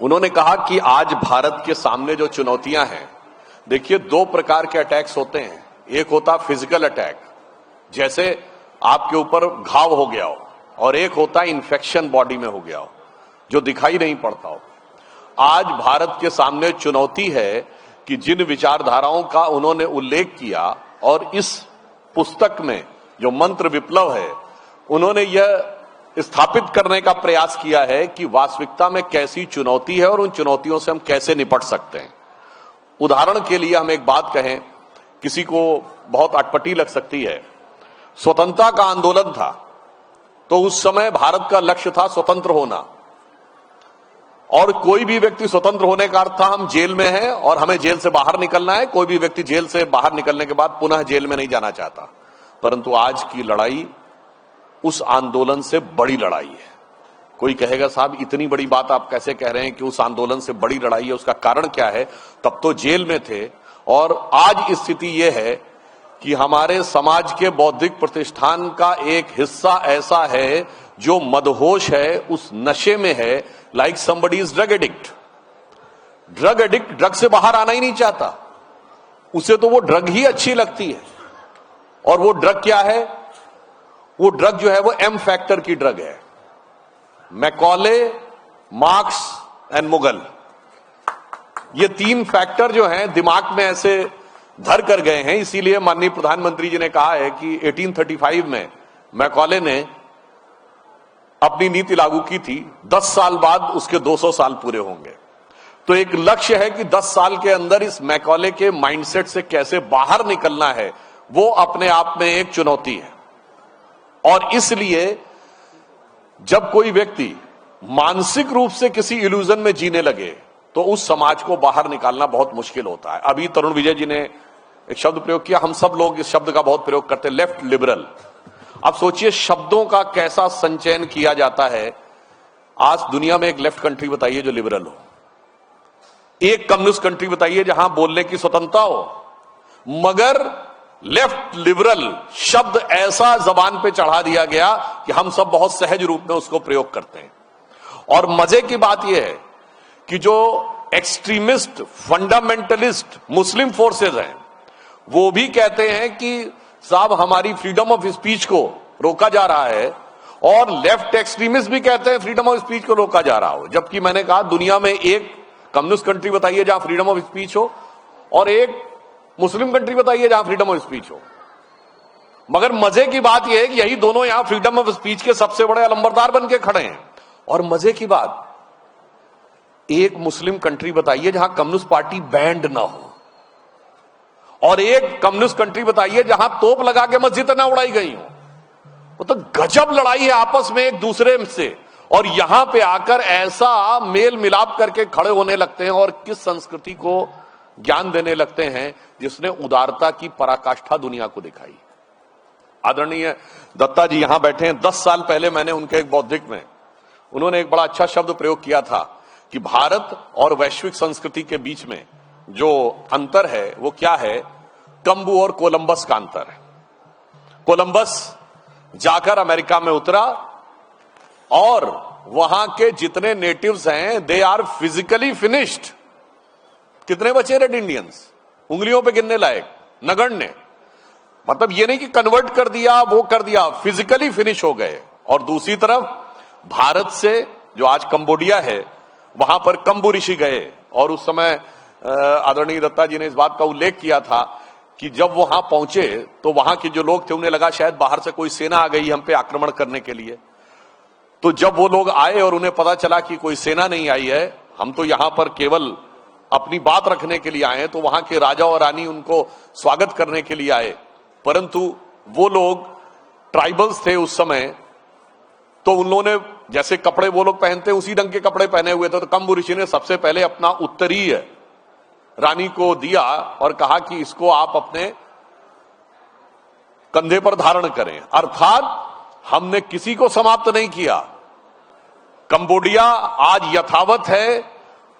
उन्होंने कहा कि आज भारत के सामने जो चुनौतियां हैं, देखिए दो प्रकार के अटैक्स होते हैं। एक होता फिजिकल अटैक, जैसे आपके ऊपर घाव हो गया हो, और एक होता इन्फेक्शन बॉडी में हो गया हो जो दिखाई नहीं पड़ता हो। आज भारत के सामने चुनौती है कि जिन विचारधाराओं का उन्होंने उल्लेख किया और इस पुस्तक में जो मंत्र विप्लव है, उन्होंने यह स्थापित करने का प्रयास किया है कि वास्तविकता में कैसी चुनौती है और उन चुनौतियों से हम कैसे निपट सकते हैं। उदाहरण के लिए हम एक बात कहें, किसी को बहुत अटपटी लग सकती है, स्वतंत्रता का आंदोलन था तो उस समय भारत का लक्ष्य था स्वतंत्र होना, और कोई भी व्यक्ति स्वतंत्र होने का अर्थ था हम जेल में हैं और हमें जेल से बाहर निकलना है। कोई भी व्यक्ति जेल से बाहर निकलने के बाद पुनः जेल में नहीं जाना चाहता। परंतु आज की लड़ाई उस आंदोलन से बड़ी लड़ाई है। कोई कहेगा साहब इतनी बड़ी बात आप कैसे कह रहे हैं कि उस आंदोलन से बड़ी लड़ाई है, उसका कारण क्या है? तब तो जेल में थे, और आज स्थिति यह है कि हमारे समाज के बौद्धिक प्रतिष्ठान का एक हिस्सा ऐसा है जो मदहोश है, उस नशे में है, like somebody is drug addict. Drug addict drug से बाहर आना ही नहीं चाहता, उसे तो वो ड्रग ही अच्छी लगती है। और वो ड्रग क्या है? वो ड्रग जो है वो एम फैक्टर की ड्रग है। मैकॉले, मार्क्स एंड मुगल, ये तीन फैक्टर जो हैं दिमाग में ऐसे धर कर गए हैं। इसीलिए माननीय प्रधानमंत्री जी ने कहा है कि 1835 में मैकॉले ने अपनी नीति लागू की थी, 10 साल बाद उसके 200 साल पूरे होंगे। तो एक लक्ष्य है कि 10 साल के अंदर इस मैकॉले के माइंडसेट से कैसे बाहर निकलना है, वो अपने आप में एक चुनौती है। और इसलिए जब कोई व्यक्ति मानसिक रूप से किसी इल्यूजन में जीने लगे तो उस समाज को बाहर निकालना बहुत मुश्किल होता है। अभी तरुण विजय जी ने एक शब्द प्रयोग किया, हम सब लोग इस शब्द का बहुत प्रयोग करते हैं, लेफ्ट लिबरल। अब सोचिए शब्दों का कैसा संचयन किया जाता है। आज दुनिया में एक लेफ्ट कंट्री बताइए जो लिबरल हो, एक कम्युनिस्ट कंट्री बताइए जहां बोलने की स्वतंत्रता हो, मगर लेफ्ट लिबरल शब्द ऐसा जबान पे चढ़ा दिया गया कि हम सब बहुत सहज रूप में उसको प्रयोग करते हैं। और मजे की बात यह है कि जो एक्सट्रीमिस्ट फंडामेंटलिस्ट मुस्लिम फोर्सेस हैं, वो भी कहते हैं कि साहब हमारी फ्रीडम ऑफ स्पीच को रोका जा रहा है, और लेफ्ट एक्सट्रीमिस्ट भी कहते हैं फ्रीडम ऑफ स्पीच को रोका जा रहा हो। जबकि मैंने कहा दुनिया में एक कम्युनिस्ट कंट्री बताइए जहां फ्रीडम ऑफ स्पीच हो, और एक मुस्लिम कंट्री बताइए जहां फ्रीडम ऑफ स्पीच हो। मगर मजे की बात यह है कि यही दोनों यहां फ्रीडम ऑफ स्पीच के सबसे बड़े अलंबरदार बन के खड़े हैं। और मजे की बात, एक मुस्लिम कंट्री बताइए जहां कम्युनिस्ट पार्टी बैंड ना हो, और एक कम्युनिस्ट कंट्री बताइए जहां तोप लगा के मस्जिद ना उड़ाई गई हो। वो तो गजब लड़ाई है आपस में एक दूसरे से, और यहां पे आकर ऐसा मेल मिलाप करके खड़े होने लगते हैं और किस संस्कृति को ज्ञान देने लगते हैं जिसने उदारता की पराकाष्ठा दुनिया को दिखाई। आदरणीय दत्ता जी यहां बैठे हैं, 10 साल पहले मैंने उनके एक बौद्धिक में उन्होंने एक बड़ा अच्छा शब्द प्रयोग किया था कि भारत और वैश्विक संस्कृति के बीच में जो अंतर है वो क्या है? कंबू और कोलंबस का अंतर है। कोलंबस जाकर अमेरिका में उतरा और वहां के जितने नेटिव्स हैं दे आर फिजिकली फिनिश्ड। कितने बचे रेड इंडियंस? उंगलियों पे गिनने लायक, नगण्य। मतलब ये नहीं कि कन्वर्ट कर दिया, वो कर दिया, फिजिकली फिनिश हो गए। और दूसरी तरफ भारत से जो आज कंबोडिया है, वहां पर कंबू ऋषि गए, और उस समय आदरणीय दत्ता जी ने इस बात का उल्लेख किया था कि जब वहां पहुंचे तो वहां के जो लोग थे उन्हें लगा शायद बाहर से कोई सेना आ गई हम पे आक्रमण करने के लिए। तो जब वो लोग आए और उन्हें पता चला कि कोई सेना नहीं आई है, हम तो यहां पर केवल अपनी बात रखने के लिए आए हैं, तो वहां के राजा और रानी उनको स्वागत करने के लिए आए। परंतु वो लोग ट्राइबल्स थे उस समय, तो उन्होंने जैसे कपड़े वो लोग पहनते उसी रंग के कपड़े पहने हुए थे। तो कंबू ऋषि ने सबसे पहले अपना उत्तरीय रानी को दिया और कहा कि इसको आप अपने कंधे पर धारण करें। अर्थात हमने किसी को समाप्त नहीं किया। कंबोडिया आज यथावत है,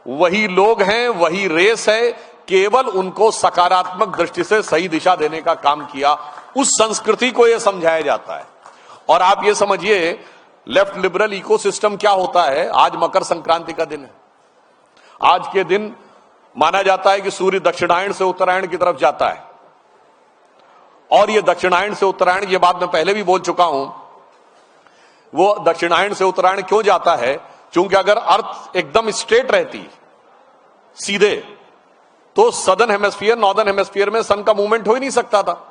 वही लोग हैं, वही रेस है, केवल उनको सकारात्मक दृष्टि से सही दिशा देने का काम किया। उस संस्कृति को यह समझाया जाता है। और आप ये समझिए लेफ्ट लिबरल इकोसिस्टम क्या होता है। आज मकर संक्रांति का दिन है, आज के दिन माना जाता है कि सूर्य दक्षिणायन से उत्तरायण की तरफ जाता है, और ये दक्षिणायन से उत्तरायण, ये बात मैं पहले भी बोल चुका हूं, वो दक्षिणायन से उत्तरायण क्यों जाता है? क्योंकि अगर अर्थ एकदम स्ट्रेट रहती सीधे, तो सदर्न हेमिस्फीयर नॉर्दर्न हेमिस्फीयर में सन का मूवमेंट हो ही नहीं सकता था।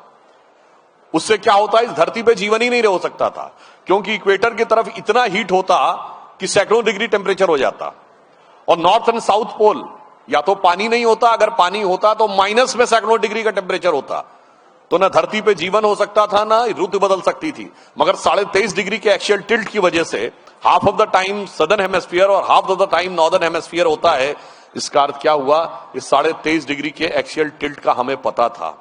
उससे क्या होता है, इस धरती पे जीवन ही नहीं रह सकता था, क्योंकि इक्वेटर की तरफ इतना हीट होता कि सैकड़ों डिग्री टेम्परेचर हो जाता, और नॉर्थ एंड साउथ पोल या तो पानी नहीं होता, अगर पानी होता तो माइनस में सैकड़ों डिग्री का टेम्परेचर होता, तो ना धरती पे जीवन हो सकता था, ना ऋतु बदल सकती थी। मगर 23.5 डिग्री के एक्सियल टिल्ट की वजह से half of the time southern hemisphere और half of the time northern hemisphere होता है। इसका अर्थ क्या हुआ, इस 23.5 डिग्री के एक्सियल टिल्ट का हमें पता था।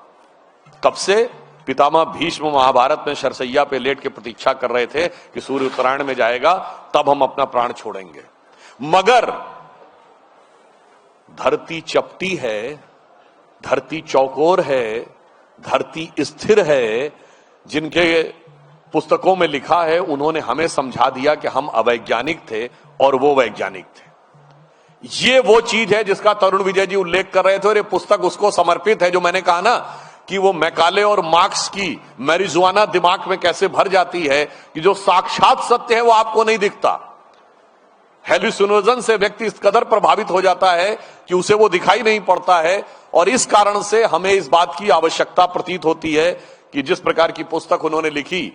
कब से? पितामह भीष्म महाभारत में शरसैया पे लेट के प्रतीक्षा कर रहे थे कि सूर्य उत्तरायण में जाएगा, तब हम अपना प्राण छोड़ेंगे। मगर धरती चपटी है, धरती चौकोर है, धरती स्थिर है। जिनके पुस्तकों में लिखा है, उन्होंने हमें समझा दिया कि हम अवैज्ञानिक थे और वो वैज्ञानिक थे। ये वो चीज है जिसका तरुण विजय जी उल्लेख कर रहे थे, और ये पुस्तक उसको समर्पित है, जो मैंने कहा ना कि वो मैकाले और मार्क्स की मैरिजुआना दिमाग में कैसे भर जाती है कि जो साक्षात सत्य है वो आपको नहीं दिखता। हेलुसिनोजन से व्यक्ति इस कदर प्रभावित हो जाता है कि उसे वो दिखाई नहीं पड़ता है, और इस कारण से हमें इस बात की आवश्यकता प्रतीत होती है कि जिस प्रकार की पुस्तक उन्होंने लिखी,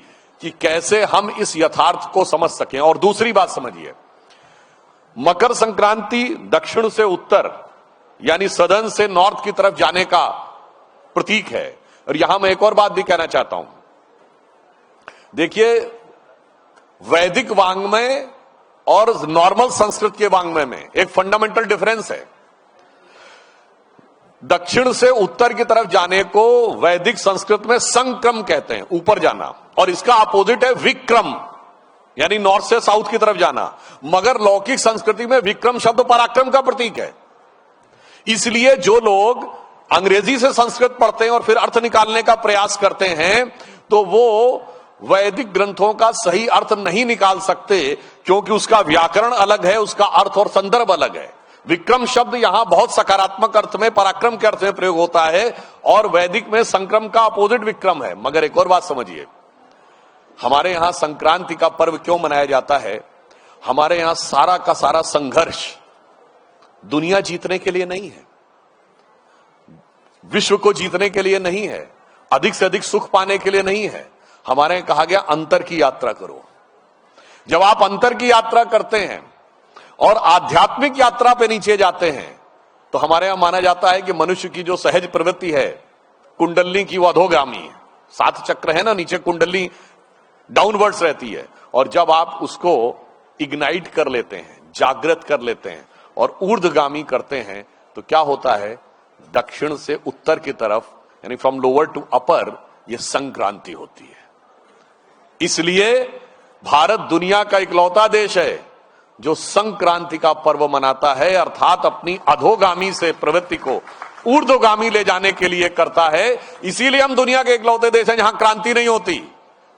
कि कैसे हम इस यथार्थ को समझ सकें। और दूसरी बात समझिए, मकर संक्रांति दक्षिण से उत्तर यानी सदर्न से नॉर्थ की तरफ जाने का प्रतीक है। और यहां मैं एक और बात भी कहना चाहता हूं। देखिए, वैदिक वांग्मय और नॉर्मल संस्कृत के वांग्मय में एक फंडामेंटल डिफरेंस है। दक्षिण से उत्तर की तरफ जाने को वैदिक संस्कृत में संक्रम कहते हैं, ऊपर जाना, और इसका अपोजिट है विक्रम, यानी नॉर्थ से साउथ की तरफ जाना। मगर लौकिक संस्कृति में विक्रम शब्द पराक्रम का प्रतीक है। इसलिए जो लोग अंग्रेजी से संस्कृत पढ़ते हैं और फिर अर्थ निकालने का प्रयास करते हैं, तो वो वैदिक ग्रंथों का सही अर्थ नहीं निकाल सकते, क्योंकि उसका व्याकरण अलग है, उसका अर्थ और संदर्भ अलग है। विक्रम शब्द यहां बहुत सकारात्मक अर्थ में, पराक्रम के अर्थ में प्रयोग होता है, और वैदिक में संक्रम का अपोजिट विक्रम है। मगर एक और बात समझिए, हमारे यहां संक्रांति का पर्व क्यों मनाया जाता है? हमारे यहां सारा का सारा संघर्ष दुनिया जीतने के लिए नहीं है, विश्व को जीतने के लिए नहीं है, अधिक से अधिक सुख पाने के लिए नहीं है। हमारे यहां कहा गया अंतर की यात्रा करो। जब आप अंतर की यात्रा करते हैं और आध्यात्मिक यात्रा पे नीचे जाते हैं, तो हमारे यहां माना जाता है कि मनुष्य की जो सहज प्रवृत्ति है कुंडली की, वो अधोगामी है। 7 चक्र है ना, नीचे कुंडली डाउनवर्ड्स रहती है, और जब आप उसको इग्नाइट कर लेते हैं, जागृत कर लेते हैं और ऊर्ध्वगामी करते हैं, तो क्या होता है, दक्षिण से उत्तर की तरफ यानी फ्रॉम लोअर टू अपर ये संक्रांति होती है। इसलिए भारत दुनिया का इकलौता देश है जो संक्रांति का पर्व मनाता है, अर्थात अपनी अधोगामी से प्रवृत्ति को ऊर्ध्वगामी ले जाने के लिए करता है। इसीलिए हम दुनिया के इकलौते देश हैं जहां क्रांति नहीं होती।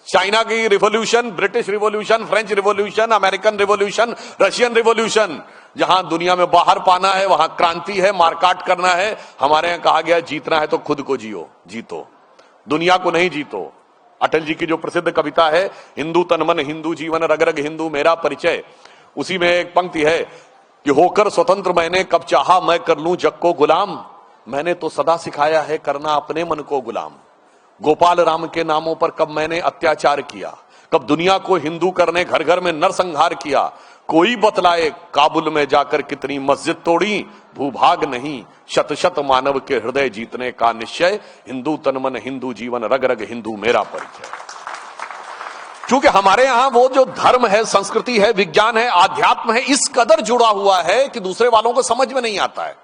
चाइना की revolution, British revolution, French revolution, American revolution, Russian revolution, जहां दुनिया में बाहर पाना है वहां क्रांति है, मारकाट करना है। हमारे यहां कहा गया जीतना है तो खुद को जीतो, दुनिया को नहीं जीतो। अटल जी की जो प्रसिद्ध कविता है, हिंदू तन मन हिंदू जीवन, रग रग हिंदू मेरा परिचय, उसी में एक पंक्ति है कि होकर स्वतंत्र मैंने कब चाहा मैं कर लूं जग को गुलाम, मैंने तो सदा सिखाया है करना अपने मन को गुलाम। गोपाल राम के नामों पर कब मैंने अत्याचार किया, कब दुनिया को हिंदू करने घर घर में नरसंहार किया, कोई बतलाए काबुल में जाकर कितनी मस्जिद तोड़ी, भूभाग नहीं शत शत मानव के हृदय जीतने का निश्चय, हिंदू तन मन हिंदू जीवन, रग रग हिंदू मेरा परिचय। क्योंकि हमारे यहां वो जो धर्म है, संस्कृति है, विज्ञान है, आध्यात्म है, इस कदर जुड़ा हुआ है कि दूसरे वालों को समझ में नहीं आता है।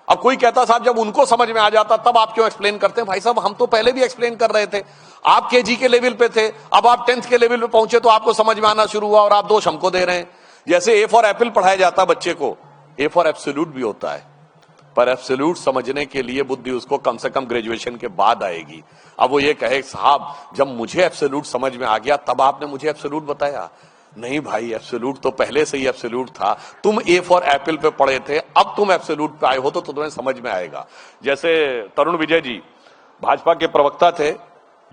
अब कोई कहता साहब जब उनको समझ में आ जाता तब आप क्यों एक्सप्लेन करते हैं? भाई साहब हम तो पहले भी एक्सप्लेन कर रहे थे, आप केजी के लेवल पे थे, अब आप 10th के लेवल पे पहुंचे तो आपको समझ में आना शुरू हुआ और आप दोष हमको दे रहे हैं। जैसे ए फॉर एप्पल पढ़ाया जाता बच्चे को, ए फॉर एब्सोल्यूट भी होता है, पर एब्सोल्यूट समझने के लिए बुद्धि उसको कम से कम ग्रेजुएशन के बाद आएगी। अब वो ये कहे साहब जब मुझे एब्सोल्यूट समझ में आ गया तब आपने मुझे एब्सोल्यूट बताया, नहीं भाई, एब्सोल्यूट तो पहले से ही एब्सोल्यूट था। तुम ए फॉर एप्पल पे पढ़े थे, अब तुम एब्सोल्यूट पे आए हो तो तुम्हें समझ में आएगा। जैसे तरुण विजय जी भाजपा के प्रवक्ता थे,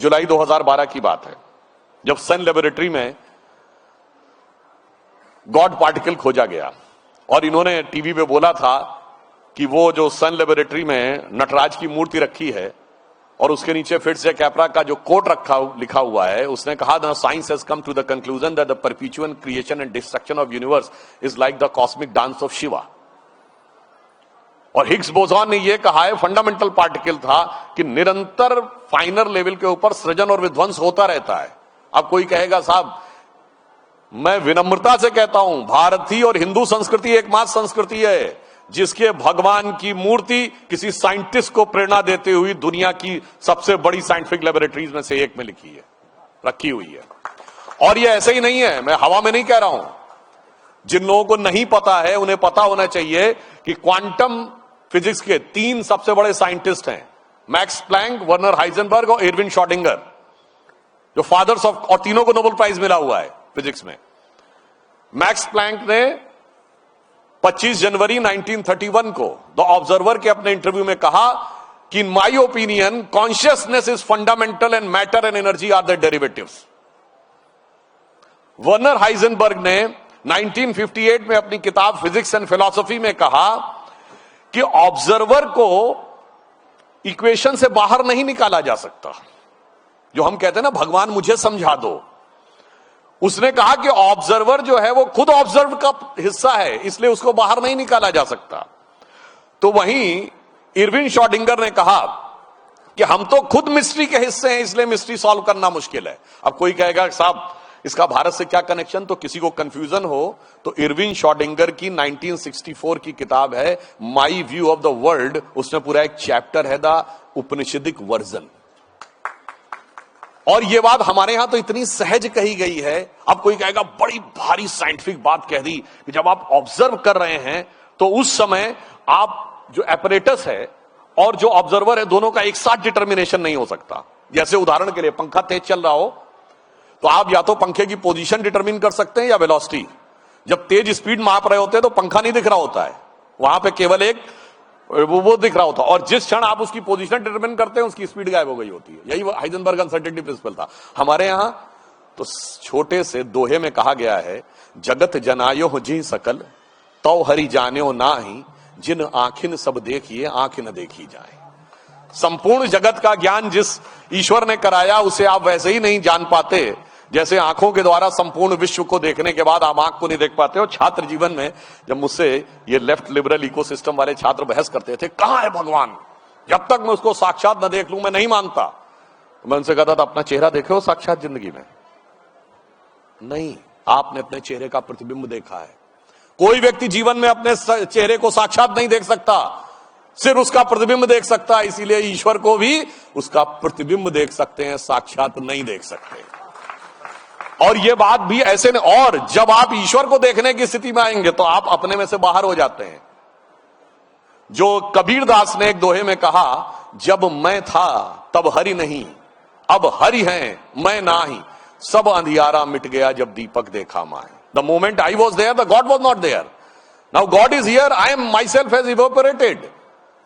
जुलाई 2012 की बात है, जब सन लेबोरेटरी में गॉड पार्टिकल खोजा गया और इन्होंने टीवी पे बोला था कि वो जो सन लेबोरेटरी में नटराज की मूर्ति रखी है और उसके नीचे फिट्स जे कैपरा का जो कोट लिखा हुआ है, उसने कहा the science has come to the conclusion that the perpetual creation and destruction of universe is like the cosmic dance of Shiva. और हिग्स बोसॉन ने यह कहा है, फंडामेंटल पार्टिकल था, कि निरंतर फाइनर लेवल के ऊपर सृजन और विध्वंस होता रहता है। अब कोई कहेगा साहब, मैं विनम्रता से कहता हूं, भारतीय और हिंदू संस्कृति एकमात्र संस्कृति है जिसके भगवान की मूर्ति किसी साइंटिस्ट को प्रेरणा देते हुए दुनिया की सबसे बड़ी साइंटिफिक लेबोरेटरीज में से एक में रखी हुई है। और ये ऐसे ही नहीं है, मैं हवा में नहीं कह रहा हूं। जिन लोगों को नहीं पता है उन्हें पता होना चाहिए कि क्वांटम फिजिक्स के 3 सबसे बड़े साइंटिस्ट हैं, मैक्स प्लैंक, वर्नर हाइजेनबर्ग और एरविन श्रोडिंगर, जो फादर्स ऑफ, और तीनों को नोबेल प्राइज मिला हुआ है फिजिक्स में। मैक्स प्लैंक ने 25 जनवरी 1931 को द ऑब्जर्वर के अपने इंटरव्यू में कहा कि in my opinion consciousness is fundamental and matter and energy are the derivatives. Werner Heisenberg ने 1958 में अपनी किताब फिजिक्स एंड फिलॉसफी में कहा कि ऑब्जर्वर को इक्वेशन से बाहर नहीं निकाला जा सकता। जो हम कहते हैं ना, भगवान मुझे समझा दो, उसने कहा कि ऑब्जर्वर जो है वो खुद ऑब्जर्व का हिस्सा है, इसलिए उसको बाहर नहीं निकाला जा सकता। तो वहीं इरविन श्रोडिंगर ने कहा कि हम तो खुद मिस्ट्री के हिस्से हैं, इसलिए मिस्ट्री सॉल्व करना मुश्किल है। अब कोई कहेगा साहब इसका भारत से क्या कनेक्शन, तो किसी को कंफ्यूजन हो तो इरविन श्रोडिंगर की 1964 की किताब है my view of the world, उसमें पूरा एक चैप्टर है द उपनिषदिक वर्जन। और ये बात हमारे यहां तो इतनी सहज कही गई है। अब कोई कहेगा बड़ी भारी साइंटिफिक बात कह दी कि जब आप ऑब्जर्व कर रहे हैं तो उस समय आप जो एपरेटस है और जो ऑब्जर्वर है दोनों का एक साथ डिटर्मिनेशन नहीं हो सकता। जैसे उदाहरण के लिए पंखा तेज चल रहा हो तो आप या तो पंखे की पोजीशन डिटरमिन कर सकते हैं या वेलोसिटी। जब तेज स्पीड माप रहे होते हैं तो पंखा नहीं दिख रहा होता है, वहां पे केवल एक वो दिख रहा होता है, और जिस क्षण आप उसकी पोजीशन डिटरमिन करते हैं उसकी स्पीड गायब हो गई होती है। यही हाइजेनबर्ग अनसर्टेनिटी प्रिंसिपल था। हमारे यहां तो छोटे से दोहे में कहा गया है, जगत जनायो जी सकल तो हरि जान्यो नाही, जिन आंखिन सब देखिए आंख न देखी जाए। संपूर्ण जगत का ज्ञान जिस ईश्वर ने कराया उसे आप वैसे ही नहीं जान पाते जैसे आंखों के द्वारा संपूर्ण विश्व को देखने के बाद आप आंख को नहीं देख पाते हो। छात्र जीवन में जब मुझसे ये लेफ्ट लिबरल इकोसिस्टम वाले छात्र बहस करते थे, कहां है भगवान, जब तक मैं उसको साक्षात न देख लूं मैं नहीं मानता, तो मैं उनसे कहता था अपना चेहरा देखे हो साक्षात जिंदगी में? नहीं, आपने अपने चेहरे का प्रतिबिंब देखा है। कोई व्यक्ति जीवन में अपने चेहरे को साक्षात नहीं देख सकता, सिर्फ उसका प्रतिबिंब देख सकता है। इसीलिए ईश्वर को भी उसका प्रतिबिंब देख सकते हैं, साक्षात नहीं देख सकते। और यह बात भी ऐसे नहीं, और जब आप ईश्वर को देखने की स्थिति में आएंगे तो आप अपने में से बाहर हो जाते हैं। जो कबीरदास ने एक दोहे में कहा, जब मैं था तब हरि नहीं, अब हरि हैं मैं नाही, सब अंधियारा मिट गया जब दीपक देखा माए। The moment I was there the god was not there, now God is here, I am myself has evaporated.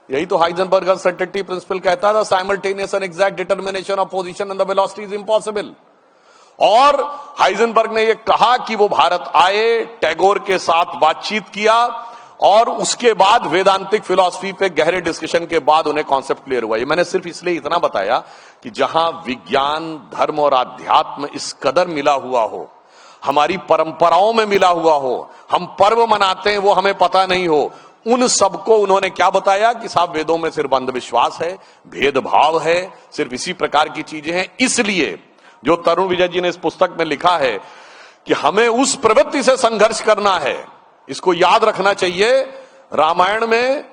यही तो हाइजेनबर्ग अनसर्टेनिटी प्रिंसिपल कहता था, simultaneous and exact determination of position and the velocity is impossible. और Heisenberg ने यह कहा कि वो भारत आए, टैगोर के साथ बातचीत किया और उसके बाद वेदांतिक फिलॉसफी पे गहरे डिस्कशन के बाद उन्हें कॉन्सेप्ट क्लियर हुआ। ये मैंने सिर्फ इसलिए इतना बताया कि जहां विज्ञान, धर्म और आध्यात्म इस कदर मिला हुआ हो, हमारी परंपराओं में मिला हुआ हो, हम पर्व मनाते हैं वो हमें पता नहीं हो, उन सबको उन्होंने क्या बताया कि साहब वेदों में सिर्फ अंधविश्वास है, भेदभाव है, सिर्फ इसी प्रकार की चीजें हैं। इसलिए जो तरुण विजय जी ने इस पुस्तक में लिखा है कि हमें उस प्रवृत्ति से संघर्ष करना है, इसको याद रखना चाहिए। रामायण में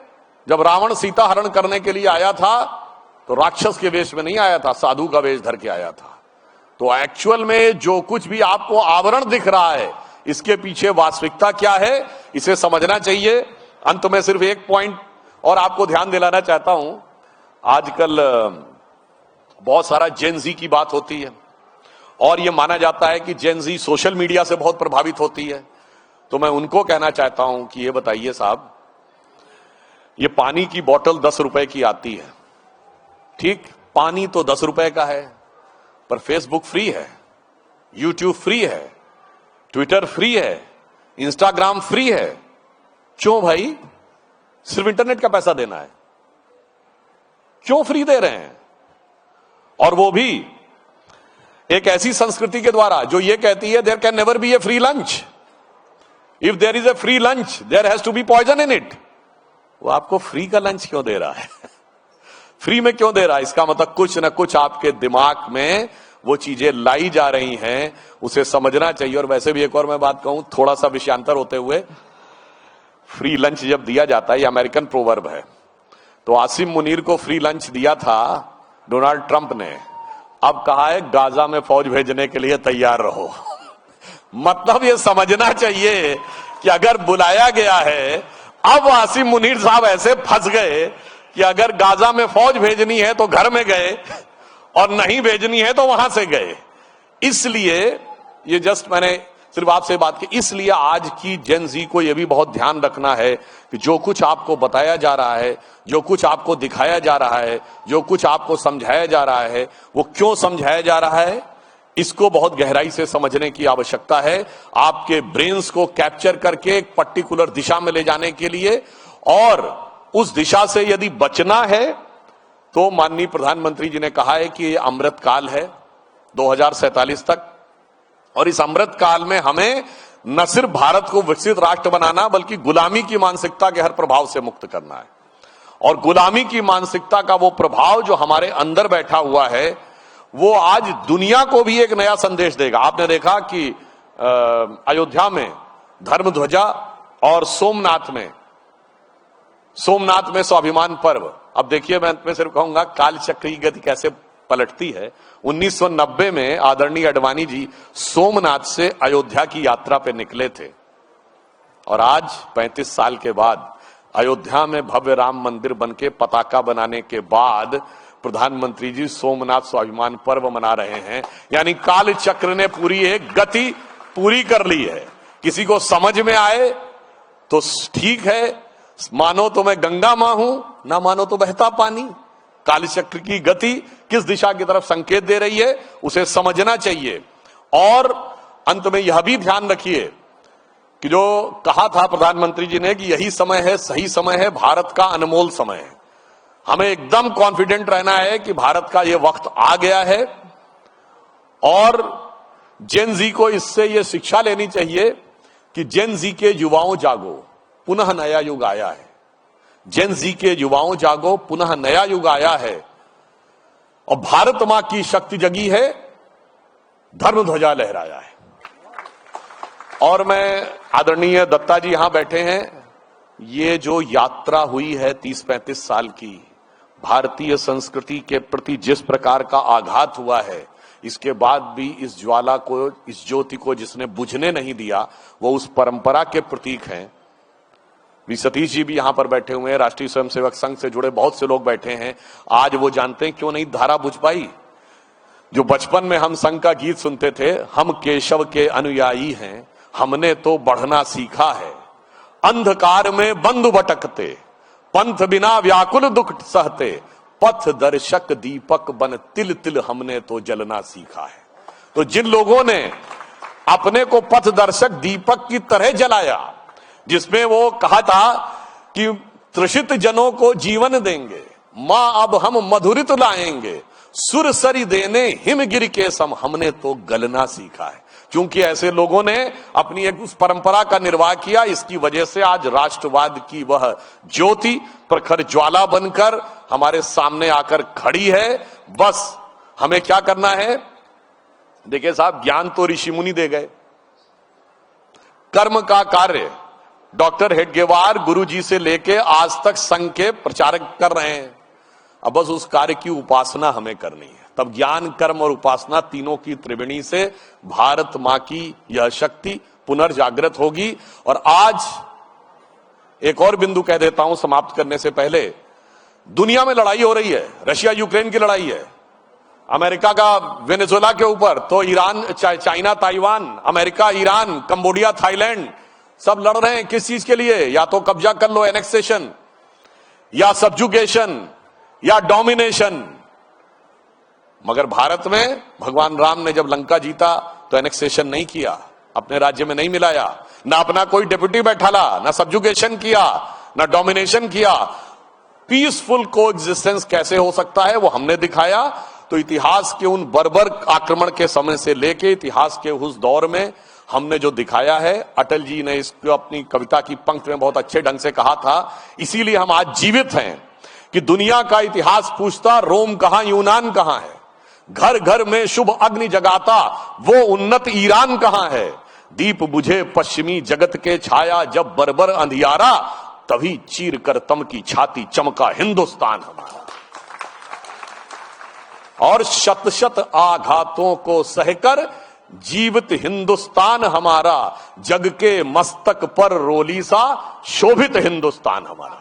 जब रावण सीता हरण करने के लिए आया था तो राक्षस के वेश में नहीं आया था, साधु का वेश धर के आया था। तो एक्चुअल में जो कुछ भी आपको आवरण दिख रहा है, इसके पीछे वास्तविकता क्या है, इसे समझना चाहिए। अंत में सिर्फ एक पॉइंट और आपको ध्यान दिलाना चाहता हूं। आजकल बहुत सारा जेन जी की बात होती है और ये माना जाता है कि जेन ज़ी सोशल मीडिया से बहुत प्रभावित होती है। तो मैं उनको कहना चाहता हूं कि ये बताइए साहब, ये पानी की बोतल 10 रुपए की आती है, ठीक, पानी तो 10 रुपए का है, पर फेसबुक फ्री है, यूट्यूब फ्री है, ट्विटर फ्री है, इंस्टाग्राम फ्री है। क्यों भाई? सिर्फ इंटरनेट का पैसा देना है, क्यों फ्री दे रहे हैं? और वो भी एक ऐसी संस्कृति के द्वारा जो ये कहती है there can never be a free lunch, if there is a free lunch there has to be poison in it. वो आपको फ्री का लंच क्यों दे रहा है? फ्री में क्यों दे रहा है? इसका मतलब कुछ ना कुछ आपके दिमाग में वो चीजें लाई जा रही हैं, उसे समझना चाहिए। और वैसे भी एक और मैं बात कहूं, थोड़ा सा विषयांतर होते हुए, फ्री लंच जब दिया जाता है, ये अमेरिकन प्रोवर्ब है, तो आसिम मुनीर को फ्री लंच दिया था डोनाल्ड ट्रंप ने, अब कहा है गाजा में फौज भेजने के लिए तैयार रहो। मतलब ये समझना चाहिए कि अगर बुलाया गया है, अब आसिम मुनीर साहब ऐसे फंस गए कि अगर गाजा में फौज भेजनी है तो घर में गए, और नहीं भेजनी है तो वहां से गए। इसलिए ये जस्ट मैंने सिर्फ आपसे बात की, इसलिए आज की जेन ज़ी को यह भी बहुत ध्यान रखना है कि जो कुछ आपको बताया जा रहा है, जो कुछ आपको दिखाया जा रहा है, जो कुछ आपको समझाया जा रहा है, वो क्यों समझाया जा रहा है, इसको बहुत गहराई से समझने की आवश्यकता है, आपके ब्रेन्स को कैप्चर करके एक पर्टिकुलर दिशा में ले जाने के लिए। और उस दिशा से यदि बचना है तो माननीय प्रधानमंत्री जी ने कहा है कि ये अमृत काल है 2047 तक, और इस अमृत काल में हमें न सिर्फ भारत को विकसित राष्ट्र बनाना, बल्कि गुलामी की मानसिकता के हर प्रभाव से मुक्त करना है। और गुलामी की मानसिकता का वो प्रभाव जो हमारे अंदर बैठा हुआ है, वो आज दुनिया को भी एक नया संदेश देगा। आपने देखा कि अयोध्या में धर्म ध्वजा और सोमनाथ में स्वाभिमान पर्व। अब देखिए, मैं सिर्फ कहूंगा काल चक्र की गति कैसे पलटती है। 1990 में आदरणीय अडवाणी जी सोमनाथ से अयोध्या की यात्रा पे निकले थे, और आज 35 साल के बाद अयोध्या में भव्य राम मंदिर बनके पताका बनाने के बाद प्रधानमंत्री जी सोमनाथ स्वाभिमान पर्व मना रहे हैं। यानी काल चक्र ने पूरी एक गति पूरी कर ली है। किसी को समझ में आए तो ठीक है, मानो तो मैं गंगा मां हूं, ना मानो तो बहता पानी। कालचक्र की गति किस दिशा की तरफ संकेत दे रही है, उसे समझना चाहिए। और अंत में यह भी ध्यान रखिए कि जो कहा था प्रधानमंत्री जी ने कि यही समय है, सही समय है, भारत का अनमोल समय है। हमें एकदम कॉन्फिडेंट रहना है कि भारत का यह वक्त आ गया है, और जेन ज़ी को इससे यह शिक्षा लेनी चाहिए कि जेन ज़ी के युवाओं जागो, पुनः नया युग आया है। जेन ज़ी के युवाओं जागो, पुनः नया युग आया है, और भारत मां की शक्ति जगी है, धर्म ध्वजा लहराया है। और मैं, आदरणीय दत्ता जी यहां बैठे हैं, ये जो यात्रा हुई है 30-35 साल की, भारतीय संस्कृति के प्रति जिस प्रकार का आघात हुआ है, इसके बाद भी इस ज्वाला को, इस ज्योति को जिसने बुझने नहीं दिया, वो उस परंपरा के प्रतीक हैं। वी सतीश जी भी यहां पर बैठे हुए हैं, राष्ट्रीय स्वयंसेवक संघ से जुड़े बहुत से लोग बैठे हैं। आज वो जानते हैं क्यों नहीं धारा बुझ पाई। जो बचपन में हम संघ का गीत सुनते थे, हम केशव के अनुयायी हैं, हमने तो बढ़ना सीखा है, अंधकार में बंधु भटकते, पंथ बिना व्याकुल दुख सहते, पथ दर्शक दीपक बन तिल तिल हमने तो जलना सीखा है। तो जिन लोगों ने अपने को पथ दर्शक दीपक की तरह जलाया, जिसमें वो कहा था कि तृषित जनों को जीवन देंगे, मां अब हम मधुरित लाएंगे, सुर सरी देने हिमगिर के सम, हमने तो गलना सीखा है। क्योंकि ऐसे लोगों ने अपनी एक उस परंपरा का निर्वाह किया, इसकी वजह से आज राष्ट्रवाद की वह ज्योति प्रखर ज्वाला बनकर हमारे सामने आकर खड़ी है। बस हमें क्या करना है? देखिए साहब, ज्ञान तो ऋषि मुनि दे गए, कर्म का कार्य डॉक्टर हेडगेवार गुरु जी से लेके आज तक संघ के प्रचारक कर रहे हैं। अब बस उस कार्य की उपासना हमें करनी है। तब ज्ञान, कर्म और उपासना तीनों की त्रिवेणी से भारत मां की यह शक्ति पुनर्जागृत होगी। और आज एक और बिंदु कह देता हूं समाप्त करने से पहले, दुनिया में लड़ाई हो रही है, रशिया यूक्रेन की लड़ाई है, अमेरिका का वेनेजुएला के ऊपर, तो Iran, China Taiwan, America Iran, Cambodia Thailand सब लड़ रहे हैं किस चीज के लिए? या तो कब्जा कर लो, एनेक्सेशन, या सब्जुगेशन, या डोमिनेशन। मगर भारत में भगवान राम ने जब लंका जीता तो एनेक्सेशन नहीं किया, अपने राज्य में नहीं मिलाया, ना अपना कोई डेप्यूटी बैठाला, ना सब्जुगेशन किया, ना डोमिनेशन किया। पीसफुल कोएग्जिस्टेंस कैसे हो सकता है वो हमने दिखाया। तो इतिहास के उन बर्बर आक्रमण के समय से लेके इतिहास के उस दौर में हमने जो दिखाया है, अटल जी ने इसको अपनी कविता की पंक्ति में बहुत अच्छे ढंग से कहा था। इसीलिए हम आज जीवित हैं कि दुनिया का इतिहास पूछता रोम कहां, यूनान कहां है, घर घर में शुभ अग्नि जगाता वो उन्नत ईरान कहां है, दीप बुझे पश्चिमी जगत के छाया जब बर्बर अंधियारा, तभी चीर कर तम की छाती चमका हिंदुस्तान हमारा। और शत शत आघातों को सहकर जीवित हिंदुस्तान हमारा, जग के मस्तक पर रोली सा शोभित हिंदुस्तान हमारा।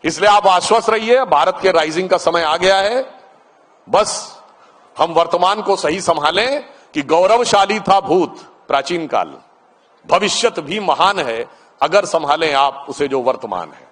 इसलिए आप आश्वस्त रहिए, भारत के राइजिंग का समय आ गया है। बस हम वर्तमान को सही संभालें कि गौरवशाली था भूत प्राचीन काल, भविष्यत भी महान है अगर संभालें आप उसे जो वर्तमान है।